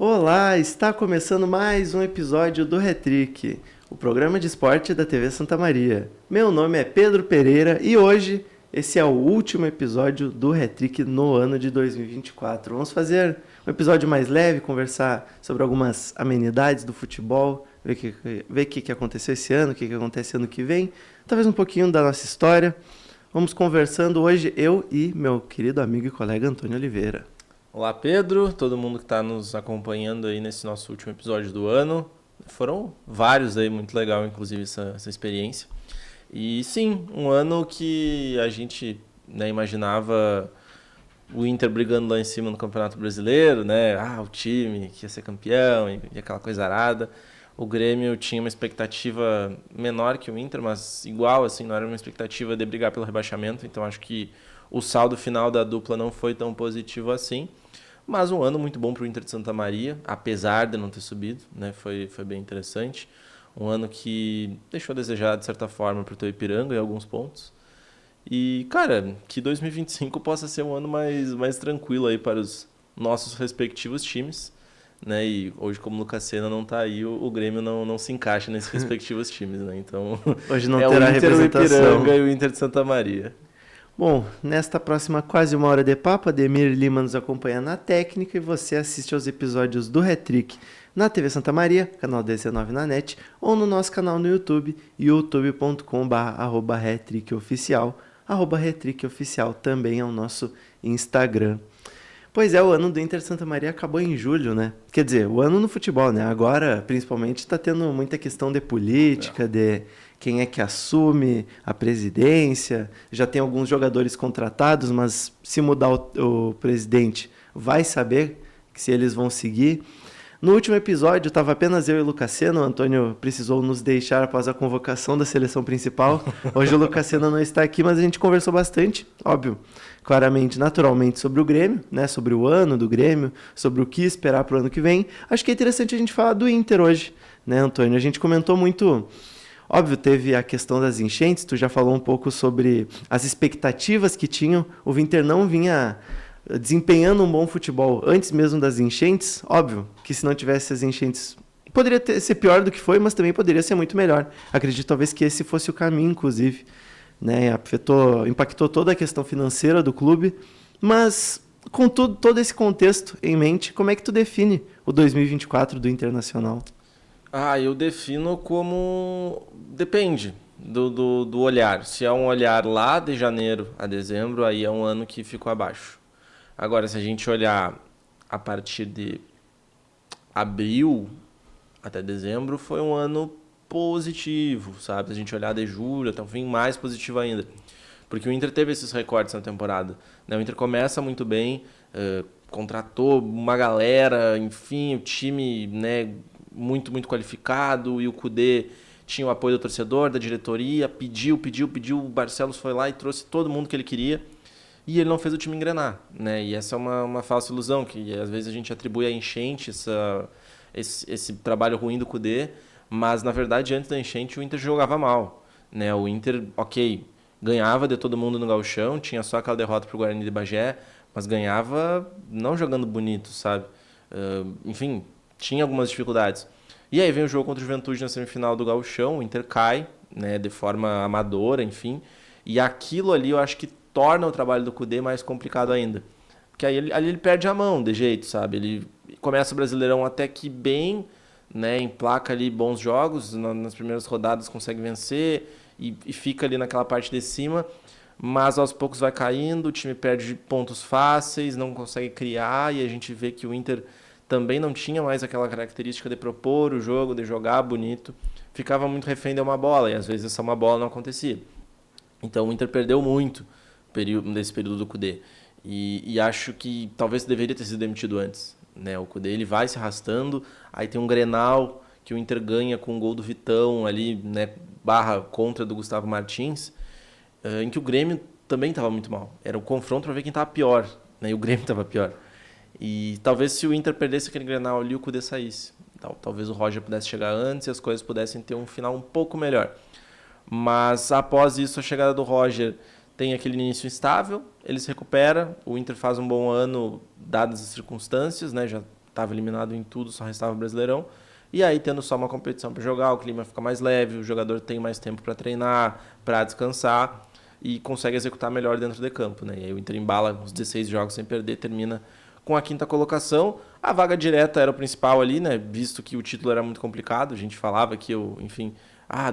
Olá, está começando mais um episódio do Hat-Trick, o programa de esporte da TV Santa Maria. Meu nome é Pedro Pereira e hoje esse é o último episódio do Hat-Trick no ano de 2024. Vamos fazer um episódio mais leve, conversar sobre algumas amenidades do futebol, ver o que aconteceu esse ano, o que acontece ano que vem, talvez um pouquinho da nossa história. Vamos conversando hoje, eu e meu querido amigo e colega Antônio Oliveira. Olá Pedro, todo mundo que está nos acompanhando aí nesse nosso último episódio do ano. Foram vários aí, muito legal inclusive essa experiência. E sim, um ano que a gente imaginava o Inter brigando lá em cima no Campeonato Brasileiro, né? O time que ia ser campeão e aquela coisa arada. O Grêmio tinha uma expectativa menor que o Inter, mas igual, assim, não era uma expectativa de brigar pelo rebaixamento. Então acho que o saldo final da dupla não foi tão positivo assim. Mas um ano muito bom para o Inter de Santa Maria, apesar de não ter subido, né? Foi bem interessante. Um ano que deixou a desejar, de certa forma, para o teu Ipiranga em alguns pontos. E, cara, que 2025 possa ser um ano mais tranquilo aí para os nossos respectivos times. Né? E hoje, como o Lucas Sena não tá aí, o Grêmio não se encaixa nesses respectivos times, né? Então, hoje não terá o Inter, representação. o Ipiranga e o Inter de Santa Maria. Bom, nesta próxima quase uma hora de papo, Ademir Lima nos acompanha na técnica e você assiste aos episódios do Hat-Trick na TV Santa Maria, canal 19 na NET, ou no nosso canal no YouTube, youtube.com/@hattrickoficial. @hattrickoficial também é o nosso Instagram. Pois é, o ano do Inter Santa Maria acabou em julho, né? Quer dizer, o ano no futebol, né? Agora, principalmente, está tendo muita questão de política, de quem é que assume a presidência. Já tem alguns jogadores contratados, mas se mudar o presidente, vai saber se eles vão seguir. No último episódio, estava apenas eu e o Lucas Sena. O Antônio precisou nos deixar após a convocação da seleção principal. Hoje o Lucas Sena não está aqui, mas a gente conversou bastante, óbvio, claramente, naturalmente, sobre o Grêmio, né? Sobre o ano do Grêmio, sobre o que esperar para o ano que vem. Acho que é interessante a gente falar do Inter hoje, né, Antônio? A gente comentou muito. Óbvio, teve a questão das enchentes, tu já falou um pouco sobre as expectativas que tinham. O Inter não vinha desempenhando um bom futebol antes mesmo das enchentes. Óbvio que se não tivesse as enchentes poderia ser pior do que foi, mas também poderia ser muito melhor. Acredito talvez que esse fosse o caminho, inclusive, né? Impactou toda a questão financeira do clube, mas com todo esse contexto em mente, como é que tu define o 2024 do Internacional? Eu defino como... Depende do olhar. Se é um olhar lá de janeiro a dezembro, aí é um ano que ficou abaixo. Agora, se a gente olhar a partir de abril até dezembro, foi um ano positivo, sabe? Se a gente olhar de julho até o fim, mais positivo ainda. Porque o Inter teve esses recortes na temporada. O Inter começa muito bem, contratou uma galera, enfim, o time, né, muito qualificado, e o Kudê tinha o apoio do torcedor, da diretoria, pediu, o Barcelos foi lá e trouxe todo mundo que ele queria. E ele não fez o time engrenar, né? E essa é uma falsa ilusão, que às vezes a gente atribui a enchente, esse trabalho ruim do Kudê, mas na verdade antes da enchente o Inter jogava mal, né? O Inter, ganhava de todo mundo no gauchão, tinha só aquela derrota pro Guarani de Bagé, mas ganhava não jogando bonito, sabe? Enfim, tinha algumas dificuldades. E aí vem o jogo contra o Juventude na semifinal do gauchão, o Inter cai, né, de forma amadora, enfim, e aquilo ali eu acho que torna o trabalho do Kudê mais complicado ainda. Porque aí ele perde a mão de jeito, sabe? Ele começa o Brasileirão até que bem, né? Emplaca ali bons jogos, nas primeiras rodadas consegue vencer e fica ali naquela parte de cima, mas aos poucos vai caindo, o time perde pontos fáceis, não consegue criar, e a gente vê que o Inter também não tinha mais aquela característica de propor o jogo, de jogar bonito, ficava muito refém de uma bola, e às vezes essa uma bola não acontecia. Então o Inter perdeu muito nesse período do Kudê. E acho que talvez deveria ter sido demitido antes, né? O Kudê ele vai se arrastando, aí tem um Grenal que o Inter ganha com o gol do Vitão ali, né, barra contra do Gustavo Martins, em que o Grêmio também estava muito mal. Era o confronto para ver quem estava pior, né? E o Grêmio estava pior. E talvez se o Inter perdesse aquele Grenal ali, o Kudê saísse. Então, talvez o Roger pudesse chegar antes e as coisas pudessem ter um final um pouco melhor. Mas após isso, a chegada do Roger tem aquele início instável, ele se recupera, o Inter faz um bom ano dadas as circunstâncias, né? Já estava eliminado em tudo, só restava o Brasileirão. E aí, tendo só uma competição para jogar, o clima fica mais leve, o jogador tem mais tempo para treinar, para descansar e consegue executar melhor dentro de campo, né? E aí o Inter embala os 16 jogos sem perder, termina com a 5ª colocação. A vaga direta era o principal ali, né? Visto que o título era muito complicado, a gente falava que, enfim,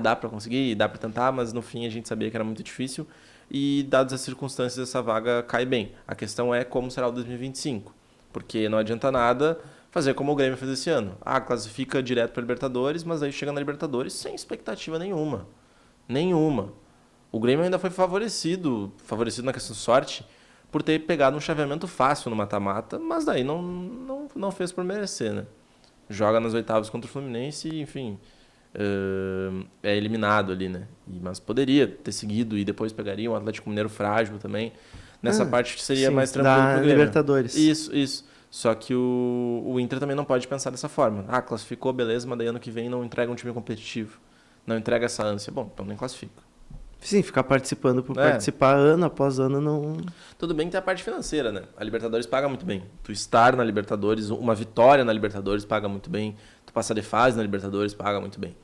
dá para conseguir, dá para tentar, mas no fim a gente sabia que era muito difícil. E, dadas as circunstâncias, essa vaga cai bem. A questão é como será o 2025, porque não adianta nada fazer como o Grêmio fez esse ano. Classifica direto para a Libertadores, mas aí chega na Libertadores sem expectativa nenhuma. Nenhuma. O Grêmio ainda foi favorecido na questão de sorte, por ter pegado um chaveamento fácil no mata-mata, mas daí não fez por merecer, né? Joga nas oitavas contra o Fluminense e, enfim, é eliminado ali, né? Mas poderia ter seguido e depois pegaria um Atlético Mineiro frágil também. Nessa parte seria mais tranquilo pro Grêmio. Libertadores. Isso. Só que o Inter também não pode pensar dessa forma. Classificou, beleza, mas daí ano que vem não entrega um time competitivo. Não entrega essa ânsia. Bom, então nem classifica. Sim, ficar participando por participar ano após ano não... Tudo bem que tem a parte financeira, né? A Libertadores paga muito bem. Tu estar na Libertadores, uma vitória na Libertadores paga muito bem. Tu passar de fase na Libertadores paga muito bem.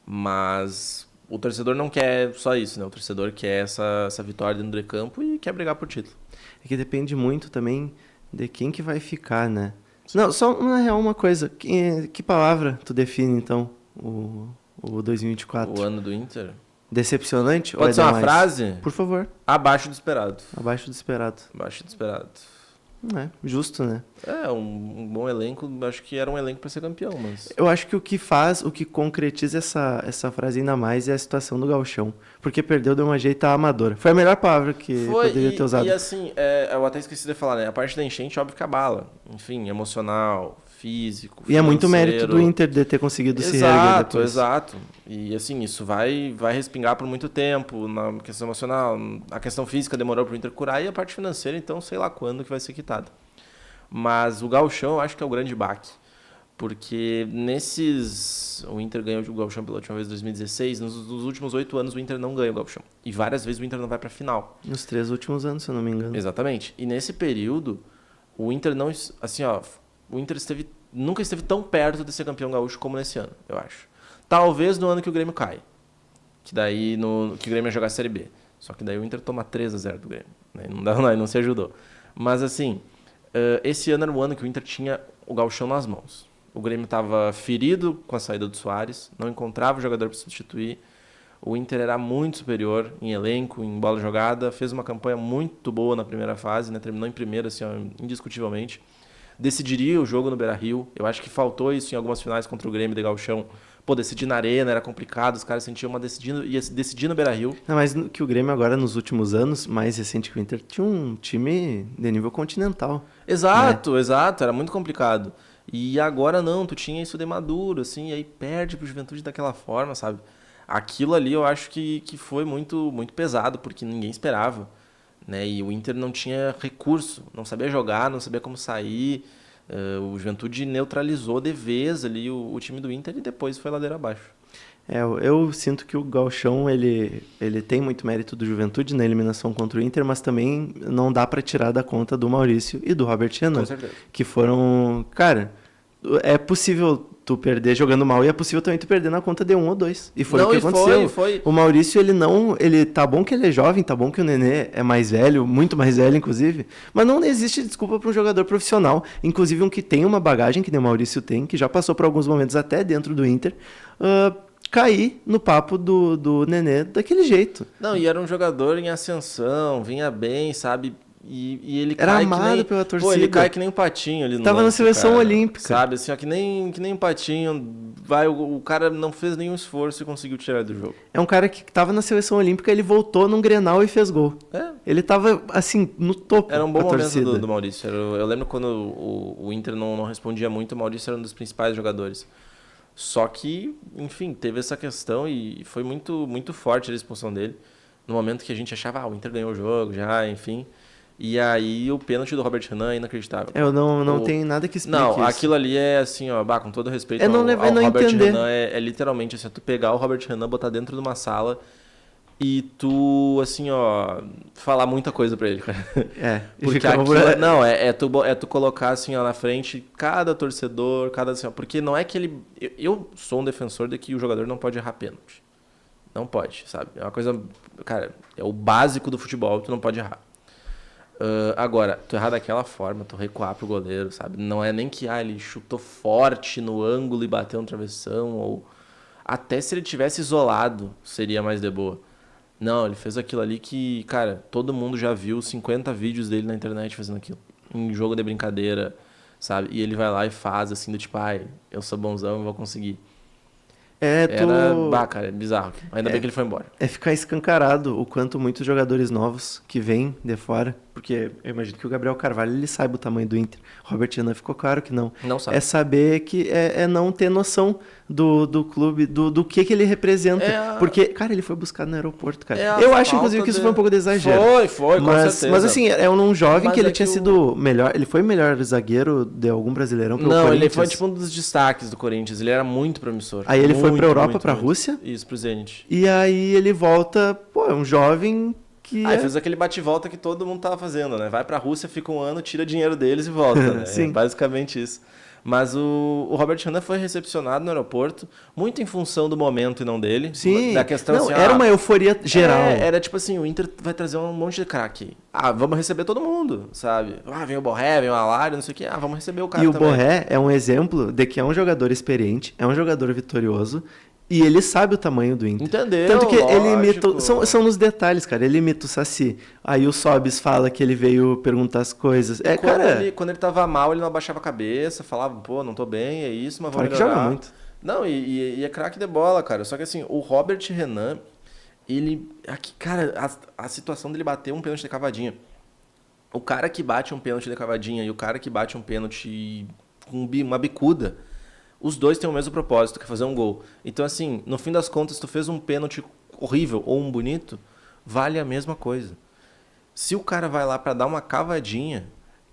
Mas o torcedor não quer só isso, né? O torcedor quer essa vitória dentro do campo e quer brigar por título. É que depende muito também de quem que vai ficar, né? Não, só na real uma coisa. Que palavra tu define, então, o 2024? O ano do Inter? Decepcionante? Pode ser uma frase? Por favor. Abaixo do esperado. Abaixo do esperado. Abaixo do esperado. Justo, né? Um bom elenco. Acho que era um elenco para ser campeão, mas... Eu acho que o que concretiza essa frase ainda mais é a situação do Gauchão. Porque perdeu de uma jeita amadora. Foi a melhor palavra que poderia ter usado. E assim, eu até esqueci de falar, né? A parte da enchente, óbvio que abala. Enfim, emocional, físico, financeiro. E é muito mérito do Inter de ter conseguido se reerguer depois. Exato. E assim, isso vai respingar por muito tempo na questão emocional. A questão física demorou pro Inter curar e a parte financeira, então, sei lá quando que vai ser quitada. Mas o Gauchão, eu acho que é o grande baque. Porque o Inter ganhou o Gauchão pela última vez em 2016. Nos últimos 8 anos o Inter não ganha o Gauchão. E várias vezes o Inter não vai pra final. Nos 3 últimos anos, se eu não me engano. Exatamente. E nesse período, o Inter não... Assim, o Inter nunca esteve tão perto de ser campeão gaúcho como nesse ano, eu acho. Talvez no ano que o Grêmio cai. Que daí que o Grêmio ia jogar a Série B. Só que daí o Inter toma 3-0 do Grêmio. Né? Não se ajudou. Mas assim, esse ano era o ano que o Inter tinha o gauchão nas mãos. O Grêmio estava ferido com a saída do Soares, não encontrava o jogador para substituir. O Inter era muito superior em elenco, em bola jogada, fez uma campanha muito boa na primeira fase, né? Terminou em primeiro, assim, indiscutivelmente. Decidiria o jogo no Beira-Rio. Eu acho que faltou isso em algumas finais contra o Grêmio de gauchão. Decidir na arena era complicado, os caras sentiam ia decidir no Beira-Rio. Não, mas que o Grêmio agora, nos últimos anos, mais recente que o Inter, tinha um time de nível continental. Exato, era muito complicado. E agora não, tu tinha isso de maduro, assim, e aí perde pro Juventude daquela forma, sabe? Aquilo ali eu acho que foi muito, muito pesado, porque ninguém esperava, né? E o Inter não tinha recurso, não sabia jogar, não sabia como sair. O Juventude neutralizou de vez ali o time do Inter e depois foi ladeira abaixo. Eu sinto que o gauchão ele tem muito mérito do Juventude na eliminação contra o Inter, mas também não dá para tirar da conta do Maurício e do Robert Renan, que foram... Cara, é possível tu perder jogando mal e é possível também tu perder na conta de 1 ou 2. E foi o que aconteceu. Foi. O Maurício, ele tá bom que ele é jovem, tá bom que o Nenê é mais velho, muito mais velho, inclusive, mas não existe desculpa para um jogador profissional, inclusive um que tem uma bagagem, que nem o Maurício tem, que já passou por alguns momentos até dentro do Inter, cair no papo do Nenê daquele jeito. Não, e era um jogador em ascensão, vinha bem, sabe? E ele era cai amado que nem, pela torcida. Ele cai que nem um patinho ali no Tava na seleção olímpica. Sabe, assim, ó, que nem um patinho. O cara não fez nenhum esforço e conseguiu tirar do jogo. É um cara que tava na seleção olímpica, ele voltou num Grenal e fez gol. Ele tava, assim, no topo. Era um bom momento do Maurício. Eu lembro quando o Inter não respondia muito, o Maurício era um dos principais jogadores. Só que, enfim, teve essa questão e foi muito, muito forte a expulsão dele. No momento que a gente achava, o Inter ganhou o jogo já, enfim. E aí o pênalti do Robert Renan é inacreditável. Eu não tenho nada que explique isso. Aquilo ali é assim, ó, com todo respeito ao Robert entender. Renan, é literalmente assim, tu pegar o Robert Renan, botar dentro de uma sala e tu, assim, ó, falar muita coisa pra ele, cara. E Porque ficava aquilo, não, é tu colocar, assim, ó, na frente cada torcedor, cada, assim, ó, porque não é que ele... Eu sou um defensor de que o jogador não pode errar pênalti. Não pode, sabe? É uma coisa, cara, é o básico do futebol, tu não pode errar. Agora, tu errar daquela forma, tu recuar pro goleiro, sabe? Não é nem que ele chutou forte no ângulo e bateu no travessão, ou até se ele tivesse isolado, seria mais de boa. Não, ele fez aquilo ali que, cara, todo mundo já viu 50 vídeos dele na internet fazendo aquilo. Em jogo de brincadeira, sabe? E ele vai lá e faz assim, do tipo, eu sou bonzão e vou conseguir. Cara, é bizarro. Ainda bem que ele foi embora. É ficar escancarado o quanto muitos jogadores novos que vêm de fora, porque eu imagino que o Gabriel Carvalho ele saiba o tamanho do Inter. Robert Renan ficou claro que não. Não sabe. É saber que é não ter noção do clube, do que ele representa. Porque, cara, ele foi buscado no aeroporto, cara. Eu acho, inclusive, que isso foi um pouco de exagero. Foi, com certeza. Mas assim, é um jovem que ele tinha sido melhor. Ele foi melhor zagueiro de algum brasileirão pelo Corinthians. Não, ele foi tipo um dos destaques do Corinthians. Ele era muito promissor. Aí ele foi pra Europa, pra Rússia. Isso, pro Zenit. E aí ele volta, é um jovem que... fez aquele bate-volta que todo mundo tava fazendo, né? Vai pra Rússia, fica um ano, tira dinheiro deles e volta, né? Sim. É basicamente isso. Mas o Robert Renan foi recepcionado no aeroporto, muito em função do momento e não dele. Sim. Da questão não, assim, era uma euforia geral. Era tipo assim, o Inter vai trazer um monte de craque. Vamos receber todo mundo, sabe? Vem o Borré, vem o Alário, não sei o quê. Vamos receber o cara também. E o Borré é um exemplo de que é um jogador experiente, é um jogador vitorioso. E ele sabe o tamanho do Inter. Entendeu? Tanto que ele imita... São nos detalhes, cara. Ele imita o Saci. Aí o Sobis fala que ele veio perguntar as coisas. Quando ele tava mal, ele não abaixava a cabeça, falava, pô, não tô bem, é isso, mas vamos melhorar. Que joga muito. Não, e é craque de bola, cara. Só que assim, o Robert Renan, ele... Aqui, cara, a situação dele bater um pênalti de cavadinha. O cara que bate um pênalti de cavadinha e o cara que bate um pênalti com uma bicuda... Os dois têm o mesmo propósito, que é fazer um gol. Então, assim, no fim das contas, tu fez um pênalti horrível ou um bonito, vale a mesma coisa. Se o cara vai lá pra dar uma cavadinha,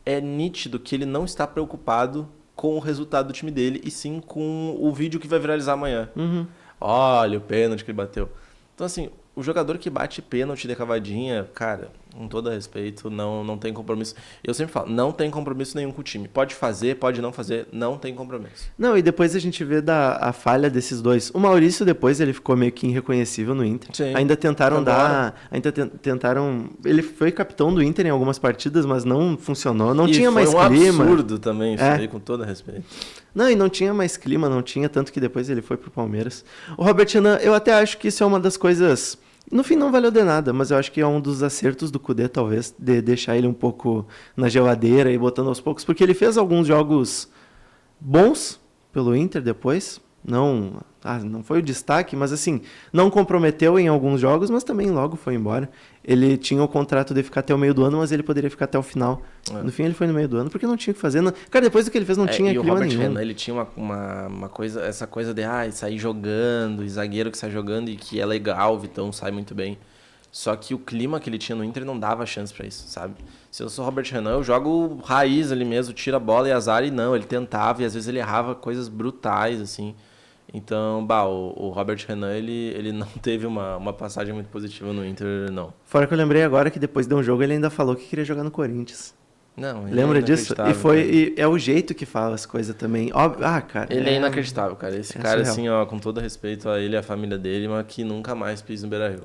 é nítido que ele não está preocupado com o resultado do time dele, e sim com o vídeo que vai viralizar amanhã. Uhum. Olha o pênalti que ele bateu. Então, assim, o jogador que bate pênalti de cavadinha, cara, com todo respeito, não tem compromisso. Eu sempre falo, não tem compromisso nenhum com o time. Pode fazer, pode não fazer, não tem compromisso. Não, e depois a gente vê a falha desses dois. O Maurício, depois, ele ficou meio que irreconhecível no Inter. Sim. Ainda tentaram tentaram... Ele foi capitão do Inter em algumas partidas, mas não funcionou. Não tinha mais clima. Foi um absurdo também, isso aí, com todo respeito. Não, e não tinha mais clima, não tinha, tanto que depois ele foi pro Palmeiras. O Robert Renan, eu até acho que isso é uma das coisas... No fim não valeu de nada, mas eu acho que é um dos acertos do Cudê, talvez, de deixar ele um pouco na geladeira e botando aos poucos, porque ele fez alguns jogos bons pelo Inter depois. Não foi o destaque, mas assim, não comprometeu em alguns jogos, mas também logo foi embora. Ele tinha o contrato de ficar até o meio do ano, mas ele poderia ficar até o final. No fim ele foi no meio do ano, porque não tinha o que fazer. Cara, depois do que ele fez, não tinha clima nenhum. E o Robert Renan, ele tinha uma coisa, essa coisa de sair jogando, e zagueiro que sai jogando, e que é legal, o Vitão sai muito bem. Só que o clima que ele tinha no Inter não dava chance pra isso, sabe? Se eu sou Robert Renan, eu jogo raiz ali mesmo, tira a bola e azar, e não, ele tentava, e às vezes ele errava coisas brutais, assim. Então, o Robert Renan, ele não teve uma passagem muito positiva no Inter, não. Fora que eu lembrei agora que depois de um jogo ele ainda falou que queria jogar no Corinthians. Não, lembra disso? E é o jeito que fala as coisas também. Cara. Ele é inacreditável, cara. Esse cara, assim, ó, com todo respeito a ele e a família dele, mas que nunca mais pisa no Beira-Rio.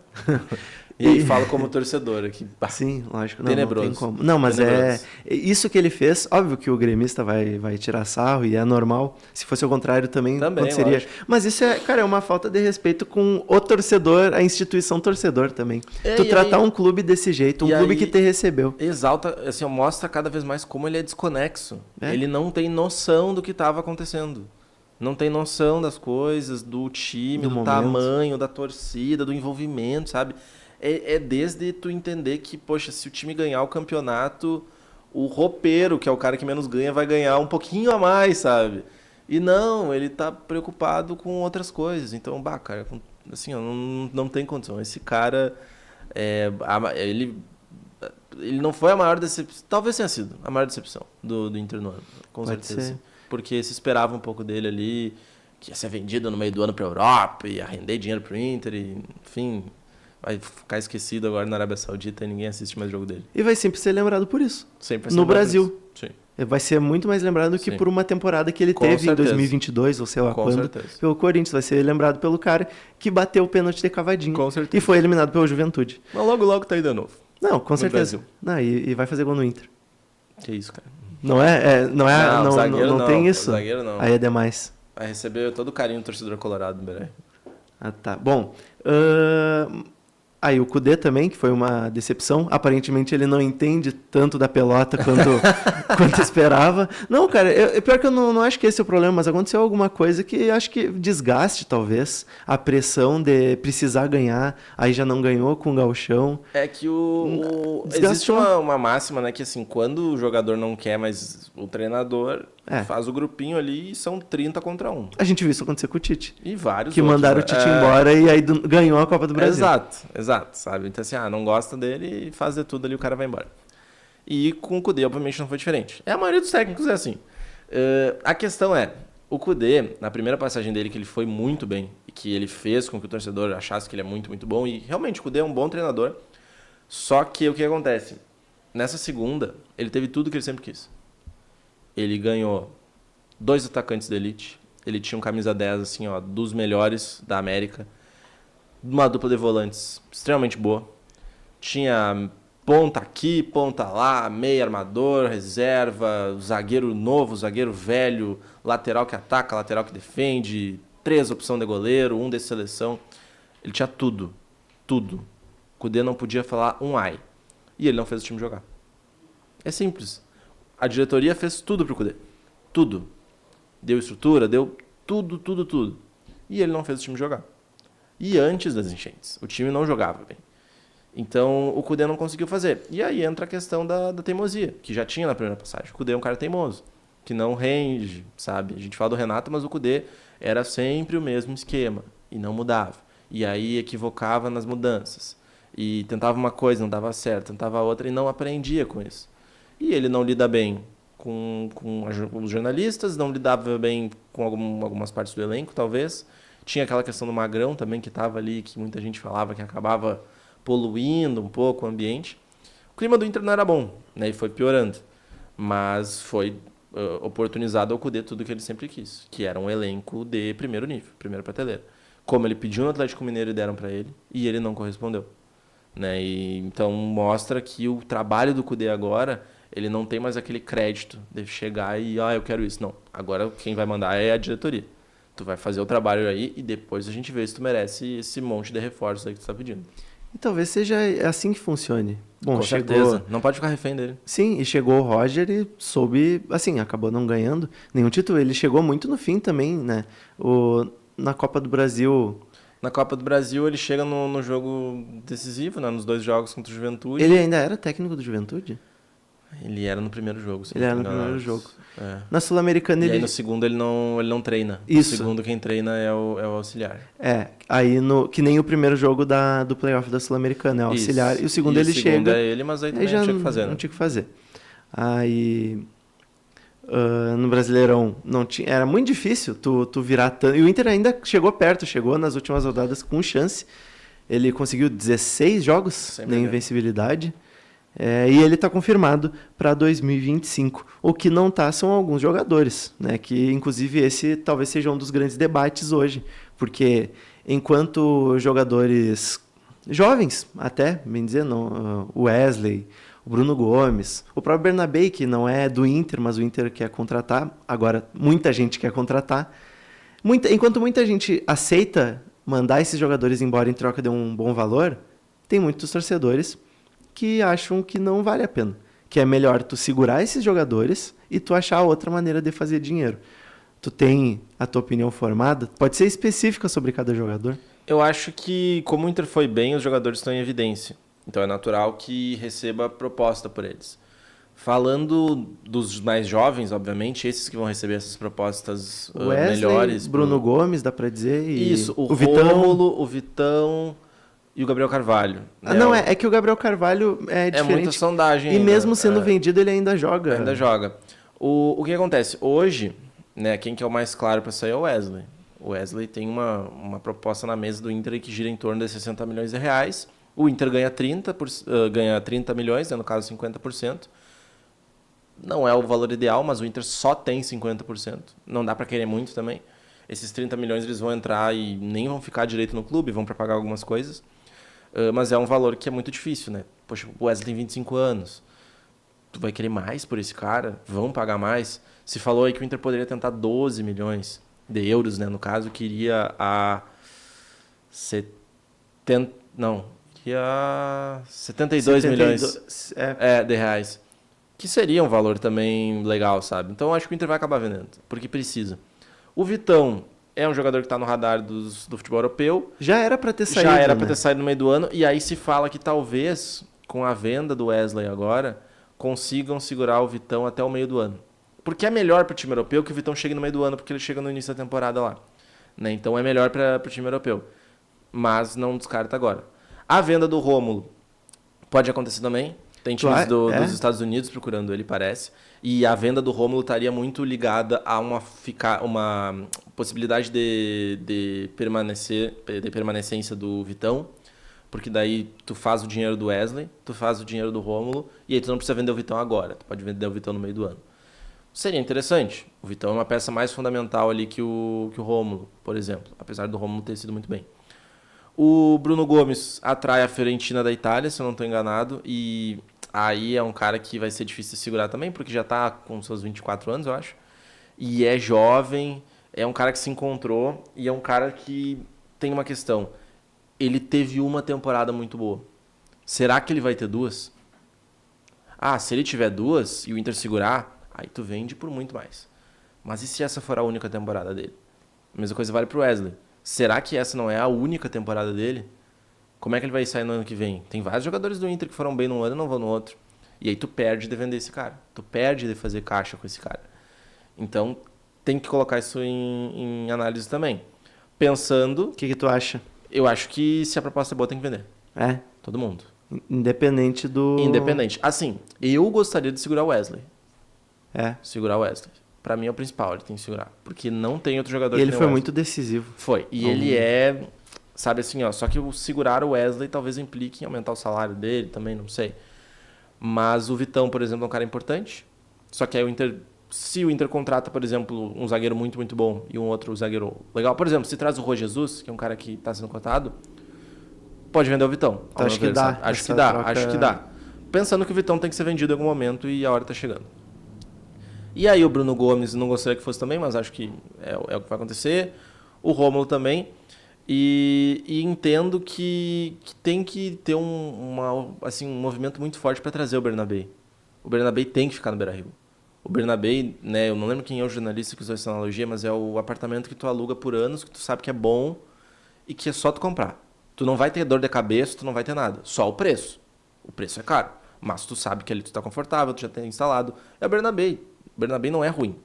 E falo como torcedor aqui. Sim, lógico. Não, tenebroso. Não tem como. Não, mas tenebroso. Isso que ele fez, óbvio que o gremista vai tirar sarro e é normal. Se fosse o contrário também aconteceria. Lógico. Mas isso é uma falta de respeito com o torcedor, a instituição torcedor também. Tu tratar um clube desse jeito, um clube que te recebeu. Exalta, assim, mostra cada vez mais como ele é desconexo. Ele não tem noção do que estava acontecendo. Não tem noção das coisas, do time, do tamanho, da torcida, do envolvimento, sabe? É desde tu entender que, poxa, se o time ganhar o campeonato, o roupeiro, que é o cara que menos ganha, vai ganhar um pouquinho a mais, sabe? E não, ele tá preocupado com outras coisas. Então, cara, assim, não tem condição. Esse cara, ele não foi a maior decepção, talvez tenha sido a maior decepção do Inter no ano, com certeza. Porque se esperava um pouco dele ali, que ia ser vendido no meio do ano pra Europa, ia render dinheiro pro Inter, enfim... vai ficar esquecido agora na Arábia Saudita e ninguém assiste mais o jogo dele. E vai sempre ser lembrado por isso. Sempre vai ser No lembrado Brasil. por isso. Sim. Vai ser muito mais lembrado que Sim. por uma temporada que ele Com teve certeza. em 2022, ou sei lá Com quando, certeza. pelo Corinthians. Vai ser lembrado pelo cara que bateu o pênalti de cavadinho. Com certeza. E foi eliminado pelo Juventude. Mas logo tá aí de novo. Não, com No certeza. Brasil. Não, e vai fazer gol no Inter. Que isso, cara. Não tem isso. Zagueiro não. Aí é demais. Vai receber todo o carinho do torcedor colorado, Beré. Ah, tá. Bom, aí o Kudê também, que foi uma decepção. Aparentemente ele não entende tanto da pelota quanto esperava. Não, cara, pior que eu não acho que esse é o problema, mas aconteceu alguma coisa que acho que desgaste, talvez. A pressão de precisar ganhar, aí já não ganhou com o gauchão. É que existe Desgastou. uma máxima, né? Que assim, quando o jogador não quer, mas o treinador faz o grupinho ali e são 30 contra 1. A gente viu isso acontecer com o Tite. E vários Que outros, mandaram né? o Tite embora e aí ganhou a Copa do Brasil. Exato, sabe? Então assim, não gosta dele e faz de tudo ali, o cara vai embora. E com o Kudê, obviamente, não foi diferente. A maioria dos técnicos é assim. A questão é, o Kudê, na primeira passagem dele, que ele foi muito bem, e que ele fez com que o torcedor achasse que ele é muito, muito bom, e realmente o Kudê é um bom treinador, só que o que acontece? Nessa segunda, ele teve tudo que ele sempre quis. Ele ganhou 2 atacantes da elite, ele tinha um camisa 10, assim, ó, dos melhores da América, uma dupla de volantes extremamente boa, tinha ponta aqui, ponta lá, meio armador, reserva, zagueiro novo, zagueiro velho, lateral que ataca, lateral que defende, 3 opção de goleiro, 1 de seleção. Ele tinha tudo. O Kudê não podia falar um ai. E ele não fez o time jogar. É simples. A diretoria fez tudo pro Kudê. Tudo. Deu estrutura, deu tudo. E ele não fez o time jogar. E antes das enchentes, o time não jogava bem. Então, o Kudê não conseguiu fazer. E aí entra a questão da teimosia, que já tinha na primeira passagem. O Kudê é um cara teimoso, que não rende, sabe? A gente fala do Renato, mas o Kudê era sempre o mesmo esquema, e não mudava. E aí equivocava nas mudanças. E tentava uma coisa, não dava certo, tentava outra, e não aprendia com isso. E ele não lida bem com os jornalistas, não lidava bem com algumas partes do elenco, talvez. Tinha aquela questão do Magrão também, que estava ali, que muita gente falava que acabava poluindo um pouco o ambiente. O clima do Inter não era bom, né? E foi piorando. Mas foi oportunizado ao Kudê tudo que ele sempre quis, que era um elenco de primeiro nível, primeira prateleira. Como ele pediu no Atlético Mineiro e deram para ele, e ele não correspondeu. Né? E, então mostra que o trabalho do Kudê agora, ele não tem mais aquele crédito de chegar e, eu quero isso. Não, agora quem vai mandar é a diretoria. Tu vai fazer o trabalho aí e depois a gente vê se tu merece esse monte de reforços aí que tu tá pedindo. E talvez seja assim que funcione. Bom, Com certeza. Não pode ficar refém dele. Sim, e chegou o Roger e soube, assim, acabou não ganhando nenhum título. Ele chegou muito no fim também, né? Na Copa do Brasil... Na Copa do Brasil ele chega no jogo decisivo, né? Nos 2 jogos contra o Juventude. Ele ainda era técnico do Juventude? Ele era no primeiro jogo. Ele era no primeiro jogo. É. Na Sul-Americana E aí no segundo ele não treina. Isso. No segundo quem treina é o auxiliar. Aí que nem o primeiro jogo do playoff da Sul-Americana, é o auxiliar. E o segundo ele chega... O segundo é ele, mas aí também já não tinha o que fazer, né? Não tinha o que fazer. Aí... no Brasileirão não tinha, era muito difícil tu virar tanto. E o Inter ainda chegou nas últimas rodadas com chance. Ele conseguiu 16 jogos na invencibilidade. E ele está confirmado para 2025. O que não está são alguns jogadores, né? Que inclusive esse talvez seja um dos grandes debates hoje. Porque enquanto jogadores jovens, até, bem dizer, o Wesley, o Bruno Gomes, o próprio Bernabé, que não é do Inter, mas o Inter quer contratar, agora muita gente quer contratar. Enquanto muita gente aceita mandar esses jogadores embora em troca de um bom valor, tem muitos torcedores que acham que não vale a pena. Que é melhor tu segurar esses jogadores e tu achar outra maneira de fazer dinheiro. Tu tem a tua opinião formada? Pode ser específica sobre cada jogador? Eu acho que, como o Inter foi bem, os jogadores estão em evidência. Então é natural que receba proposta por eles. Falando dos mais jovens, obviamente, esses que vão receber essas propostas Wesley, melhores. Bruno Gomes, dá pra dizer. E isso, o Vitão. o Vitão e o Gabriel Carvalho. Né? Não, é que o Gabriel Carvalho é diferente. É muita sondagem E ainda. mesmo sendo vendido, ele ainda joga. Ainda joga. O que acontece? Hoje, né, quem que é o mais claro para sair é o Wesley. O Wesley tem uma proposta na mesa do Inter que gira em torno de 60 milhões de reais. O Inter ganha 30 milhões, né, no caso 50%. Não é o valor ideal, mas o Inter só tem 50%. Não dá para querer muito também. Esses 30 milhões eles vão entrar e nem vão ficar direito no clube, vão para pagar algumas coisas. Mas é um valor que é muito difícil, né? Poxa, o Wesley tem 25 anos. Tu vai querer mais por esse cara? Vão pagar mais? Se falou aí que o Inter poderia tentar 12 milhões de euros, né? No caso, queria a 70... Não, queria 72 milhões de reais. Que seria um valor também legal, sabe? Então, acho que o Inter vai acabar vendendo, porque precisa. O Vitão é um jogador que está no radar do futebol europeu. Já era para ter saído. Já era para ter saído no meio do ano. E aí se fala que talvez, com a venda do Wesley agora, consigam segurar o Vitão até o meio do ano. Porque é melhor para o time europeu que o Vitão chegue no meio do ano, porque ele chega no início da temporada lá. Né? Então é melhor para o time europeu. Mas não descarta agora. A venda do Rômulo pode acontecer também. Tem times dos Estados Unidos procurando ele, parece. E a venda do Rômulo estaria muito ligada a uma possibilidade de permanecência do Vitão. Porque daí tu faz o dinheiro do Wesley, tu faz o dinheiro do Rômulo, e aí tu não precisa vender o Vitão agora. Tu pode vender o Vitão no meio do ano. Seria interessante. O Vitão é uma peça mais fundamental ali que o Rômulo, por exemplo. Apesar do Rômulo ter sido muito bem. O Bruno Gomes atrai a Fiorentina da Itália, se eu não estou enganado. E aí é um cara que vai ser difícil de segurar também, porque já está com seus 24 anos, eu acho. E é jovem, é um cara que se encontrou e é um cara que tem uma questão. Ele teve uma temporada muito boa. Será que ele vai ter duas? Se ele tiver duas e o Inter segurar, aí tu vende por muito mais. Mas e se essa for a única temporada dele? A mesma coisa vale pro Wesley. Será que essa não é a única temporada dele? Como é que ele vai sair no ano que vem? Tem vários jogadores do Inter que foram bem num ano e não vão no outro. E aí tu perde de vender esse cara. Tu perde de fazer caixa com esse cara. Então tem que colocar isso em análise também. Pensando... O que tu acha? Eu acho que se a proposta é boa, tem que vender. É? Todo mundo. Independente do... Independente. Assim, eu gostaria de segurar o Wesley. Segurar o Wesley. Pra mim é o principal, ele tem que segurar. Porque não tem outro jogador que ele tem foi o Wesley. muito decisivo. Foi. E ele é... Sabe assim, ó, só que o segurar o Wesley talvez implique em aumentar o salário dele também, não sei. Mas o Vitão, por exemplo, é um cara importante. Só que aí se o Inter contrata, por exemplo, um zagueiro muito, muito bom e um outro zagueiro legal. Por exemplo, se traz o Rô Jesus, que é um cara que está sendo cotado, pode vender o Vitão. Então, acho que dá. Acho que dá. Pensando que o Vitão tem que ser vendido em algum momento e a hora está chegando. E aí o Bruno Gomes, não gostaria que fosse também, mas acho que é o que vai acontecer. O Rômulo também. E entendo que tem que ter um movimento muito forte para trazer o Bernabé. O Bernabé tem que ficar no Beira-Rio. O Bernabé, né, eu não lembro quem é o jornalista que usou essa analogia, mas é o apartamento que tu aluga por anos, que tu sabe que é bom e que é só tu comprar. Tu não vai ter dor de cabeça, tu não vai ter nada. Só o preço. O preço é caro. Mas tu sabe que ali tu tá confortável, tu já tem instalado. É o Bernabé. O Bernabé não é ruim.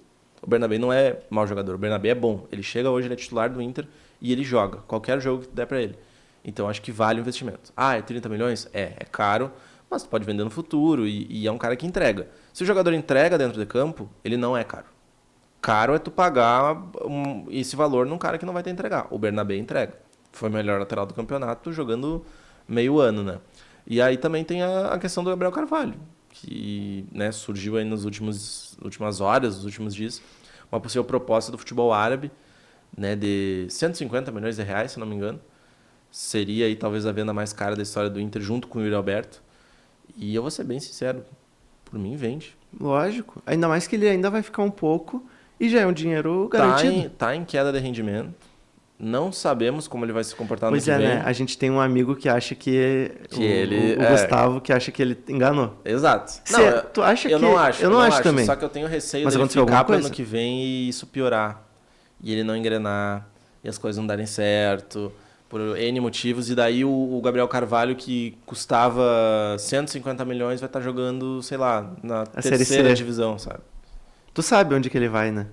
O Bernabé não é mau jogador. O Bernabé é bom. Ele chega hoje, ele é titular do Inter e ele joga. Qualquer jogo que der pra ele. Então acho que vale o investimento. É 30 milhões? É caro, mas tu pode vender no futuro e é um cara que entrega. Se o jogador entrega dentro de campo, ele não é caro. Caro é tu pagar esse valor num cara que não vai te entregar. O Bernabé entrega. Foi o melhor lateral do campeonato jogando meio ano, né? E aí também tem a questão do Gabriel Carvalho, que, né, surgiu aí nas últimas horas, nos últimos dias, uma possível proposta do futebol árabe, né, de 150 milhões de reais, se não me engano. Seria aí talvez a venda mais cara da história do Inter, junto com o Yuri Alberto. E eu vou ser bem sincero, por mim vende. Lógico, ainda mais que ele ainda vai ficar um pouco e já é um dinheiro garantido. Tá em queda de rendimento. Não sabemos como ele vai se comportar no que vem. Né? A gente tem um amigo que acha que o Gustavo, que acha que ele enganou. Exato. Tu acha eu não acho. Eu não acho também. Só que eu tenho receio dele ficar pro ano que vem e isso piorar. E ele não engrenar. E as coisas não darem certo. Por N motivos. E daí o Gabriel Carvalho, que custava 150 milhões, vai estar jogando, sei lá, na terceira divisão, sabe? Tu sabe onde que ele vai, né?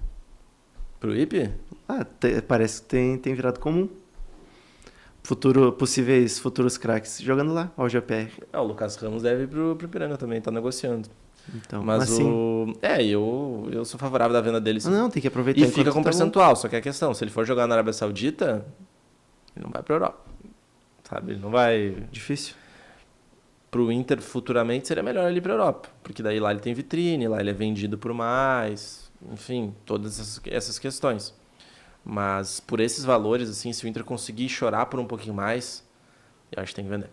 Pro IP? Parece que tem virado comum. Possíveis futuros craques jogando lá, ao GPR. O Lucas Ramos deve ir pro Ipiranga também, tá negociando. Então, mas eu sou favorável da venda dele. Sim. Não, tem que aproveitar. E fica com percentual, só que é a questão, se ele for jogar na Arábia Saudita, ele não vai pra Europa. Sabe, ele não vai... Difícil. pro Inter futuramente seria melhor ele ir pra Europa. Porque daí lá ele tem vitrine, lá ele é vendido por mais, enfim, todas essas questões. Mas por esses valores, assim, se o Inter conseguir chorar por um pouquinho mais, eu acho que tem que vender.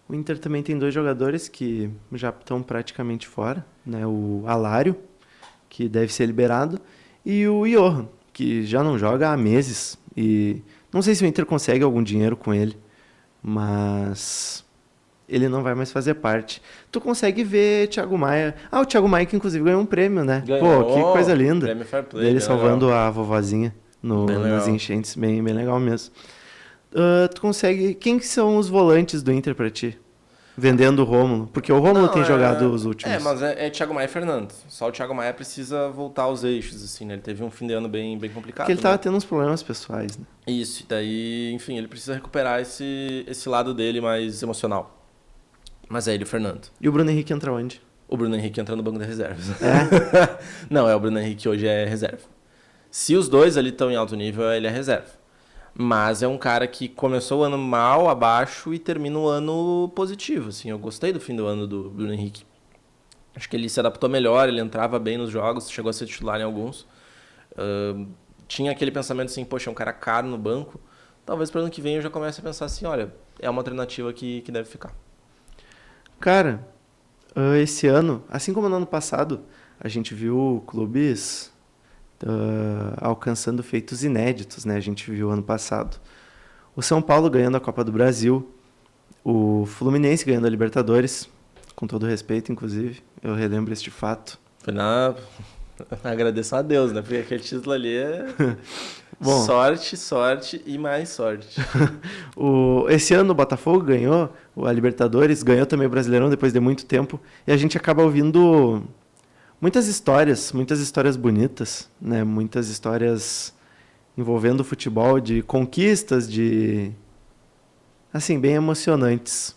O Inter também tem 2 jogadores que já estão praticamente fora, né? O Alário, que deve ser liberado, e o Johan, que já não joga há meses. E não sei se o Inter consegue algum dinheiro com ele, mas ele não vai mais fazer parte. Tu consegue ver Thiago Maia. Ah, o Thiago Maia que inclusive ganhou um prêmio, né? Ganhou, Pô, que coisa linda. Prêmio Fair Play, Dele bem salvando legal. a vovozinha Bem nas legal. enchentes. Bem, bem legal mesmo. Tu consegue... Quem que são os volantes do Inter pra ti? Vendendo o Rômulo. Porque o Rômulo Não, tem jogado os últimos. mas é Thiago Maia e Fernando. Só o Thiago Maia precisa voltar aos eixos, assim, né? Ele teve um fim de ano bem complicado. Porque ele tava né? tendo uns problemas pessoais, né? Isso, e daí, enfim, ele precisa recuperar esse lado dele mais emocional. Mas é ele e o Fernando. E o Bruno Henrique entra onde? O Bruno Henrique entra no banco de reservas. É? Não, o Bruno Henrique hoje é reserva. Se os dois ali estão em alto nível, ele é reserva. Mas é um cara que começou o ano mal, abaixo, e termina o ano positivo. Assim, eu gostei do fim do ano do Bruno Henrique. Acho que ele se adaptou melhor, ele entrava bem nos jogos, chegou a ser titular em alguns. Tinha aquele pensamento assim, poxa, é um cara caro no banco. Talvez para o ano que vem eu já comece a pensar assim, olha, é uma alternativa que deve ficar. Cara, esse ano, assim como no ano passado, a gente viu clubes alcançando feitos inéditos, né? A gente viu ano passado. O São Paulo ganhando a Copa do Brasil, o Fluminense ganhando a Libertadores, com todo respeito, inclusive, eu relembro este fato. Foi na... Agradeço a Deus, né? Porque aquele título ali é Bom, sorte e mais sorte. Esse ano o Botafogo ganhou a Libertadores, ganhou também o Brasileirão depois de muito tempo, e a gente acaba ouvindo muitas histórias bonitas, né? Muitas histórias envolvendo o futebol, de conquistas, assim, bem emocionantes.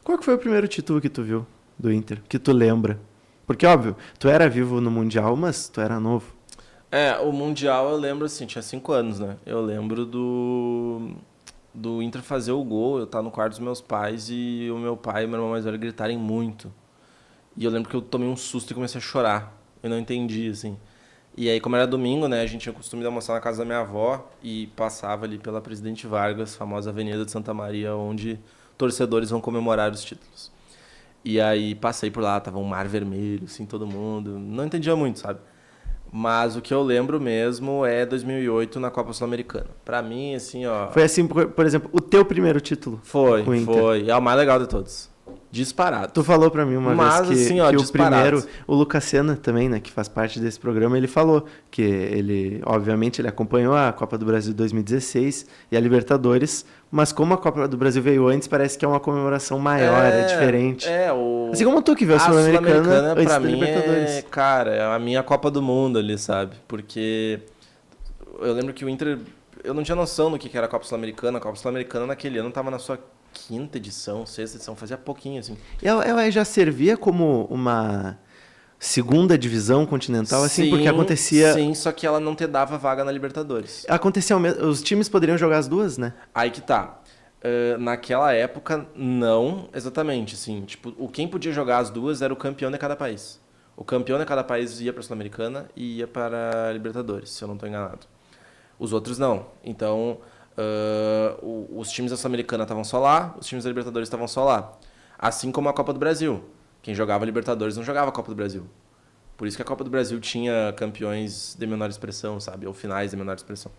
Qual que foi o primeiro título que tu viu do Inter, que tu lembra? Porque, óbvio, tu era vivo no Mundial, mas tu era novo. O Mundial eu lembro assim, tinha 5 anos, né? Eu lembro do Inter fazer o gol, eu tava no quarto dos meus pais e o meu pai e meu irmão mais velho gritarem muito. E eu lembro que eu tomei um susto e comecei a chorar. Eu não entendi, assim. E aí, como era domingo, né, a gente tinha o costume de almoçar na casa da minha avó e passava ali pela Presidente Vargas, famosa Avenida de Santa Maria, onde torcedores vão comemorar os títulos. E aí passei por lá, tava um mar vermelho, assim, todo mundo. Não entendia muito, sabe? Mas o que eu lembro mesmo é 2008 na Copa Sul-Americana. Pra mim, assim, ó... Foi assim, por exemplo, o teu primeiro título com o Inter. Foi. É o mais legal de todos. Disparado. Tu falou pra mim uma Mas, vez assim, ó, que o disparado. primeiro, o Lucas Senna também, né, que faz parte desse programa, ele falou que ele, obviamente, ele acompanhou a Copa do Brasil 2016 e a Libertadores, mas como a Copa do Brasil veio antes, parece que é uma comemoração maior, é diferente. Assim como tu que viu a Sul-Americana antes pra da mim Libertadores. cara, é a minha Copa do Mundo ali, sabe? Porque eu lembro que o Inter, eu não tinha noção do que era a Copa Sul-Americana. A Copa Sul-Americana naquele ano tava na sua quinta edição, sexta edição, fazia pouquinho, assim. Ela já servia como uma segunda divisão continental, assim, porque acontecia... Sim, só que ela não te dava vaga na Libertadores. Acontecia os times poderiam jogar as duas, né? Aí que tá. Naquela época, não exatamente, assim. Tipo, quem podia jogar as duas era o campeão de cada país. O campeão de cada país ia para a Sul-Americana e ia para a Libertadores, se eu não estou enganado. Os outros não. Então, os times da Sul-Americana estavam só lá, os times da Libertadores estavam só lá. Assim como a Copa do Brasil. Quem jogava Libertadores não jogava a Copa do Brasil. Por isso que a Copa do Brasil tinha campeões de menor expressão, sabe? Ou finais de menor expressão.